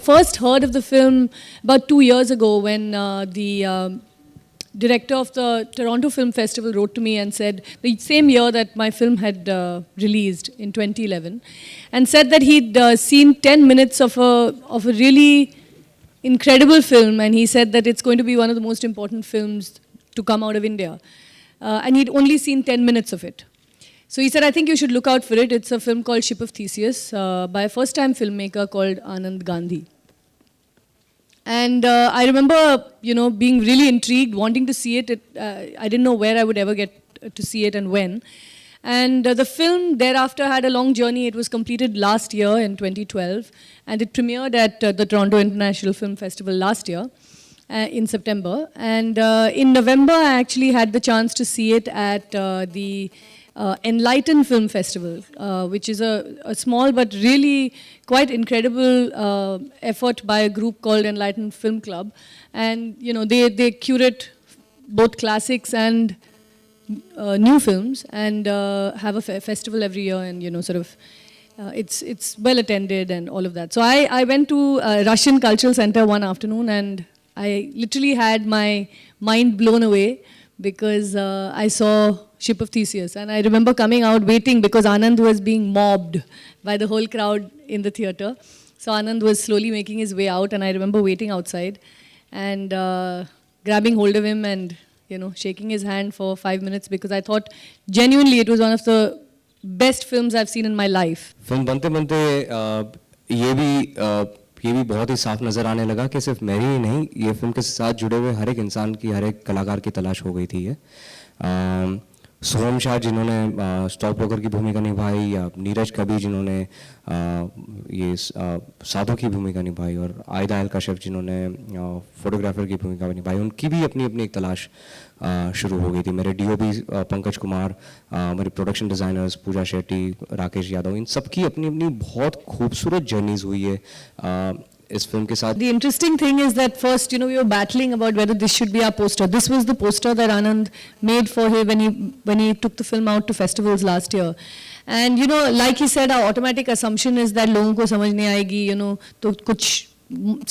first heard of the film about 2 years ago when the director of the Toronto Film Festival wrote to me and said, the same year that my film had released in 2011, and said that he'd seen 10 minutes of a really incredible film, and he said that it's going to be one of the most important films to come out of India. And he'd only seen 10 minutes of it. So he said, I think you should look out for it. It's a film called Ship of Theseus by a first-time filmmaker called Anand Gandhi. And I remember, being really intrigued, wanting to see it. I didn't know where I would ever get to see it and when. And the film thereafter had a long journey. It was completed last year in 2012. And it premiered at the Toronto International Film Festival last year in September. And in November, I actually had the chance to see it at the Enlighten Film Festival, which is a small but really quite incredible effort by a group called Enlighten Film Club. And they curate both classics and new films, and have a festival every year, and it's well attended and all of that. So I went to Russian Cultural Center one afternoon, and I literally had my mind blown away because I saw Ship of Theseus. And I remember coming out waiting because Anand was being mobbed by the whole crowd in the theater. So Anand was slowly making his way out, and I remember waiting outside and grabbing hold of him and shaking his hand for 5 minutes because I thought genuinely it was one of the best films I've seen in my life. Film बनते बनते ये भी बहुत ही साफ नज़र आने लगा कि सिर्फ मेरी ही नहीं, ये फिल्म के साथ जुड़े हुए हर एक इंसान की, हर एक कलाकार की तलाश हो गई थी। ये सोहम शाह जिन्होंने स्टॉक ब्रोकर की भूमिका निभाई, या नीरज कबीर जिन्होंने ये साधु की भूमिका निभाई, और आयदा अल कश्यप जिन्होंने फोटोग्राफर की भूमिका निभाई, उनकी भी अपनी अपनी एक तलाश शुरू हो गई थी। मेरे डीओपी पंकज कुमार, मेरे प्रोडक्शन डिज़ाइनर्स पूजा शेट्टी, राकेश यादव, इन सबकी अपनी अपनी बहुत खूबसूरत जर्नीज हुई है इस फिल्म के साथ। The interesting thing is that first, we were battling about whether this should be our poster. This was the poster that Anand made for him when he took the film out to festivals last year. And like he said, our automatic assumption is that लोगों को समझ नहीं आएगी, तो कुछ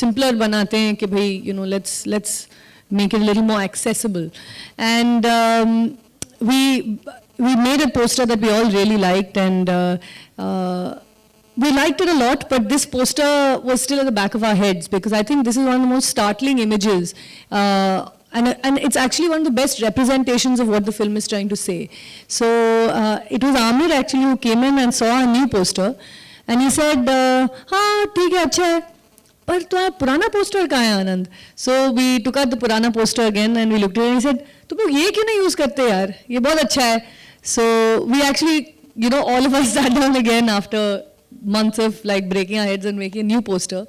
simpler बनाते हैं कि भाई, let's make it a little more accessible. And we made a poster that we all really liked, and we liked it a lot, but this poster was still at the back of our heads because I think this is one of the most startling images, and it's actually one of the best representations of what the film is trying to say. So it was Amir actually who came in and saw a new poster, and he said, "हाँ ठीक है, अच्छा है, पर तुम्हारा पुराना poster कहाँ है आनंद?" So we took out the पुराना poster again and we looked at it and he said, "तुम लोग ये क्यों नहीं use करते यार? ये बहुत अच्छा है." So we actually, all of us sat down again after months of breaking our heads and making a new poster.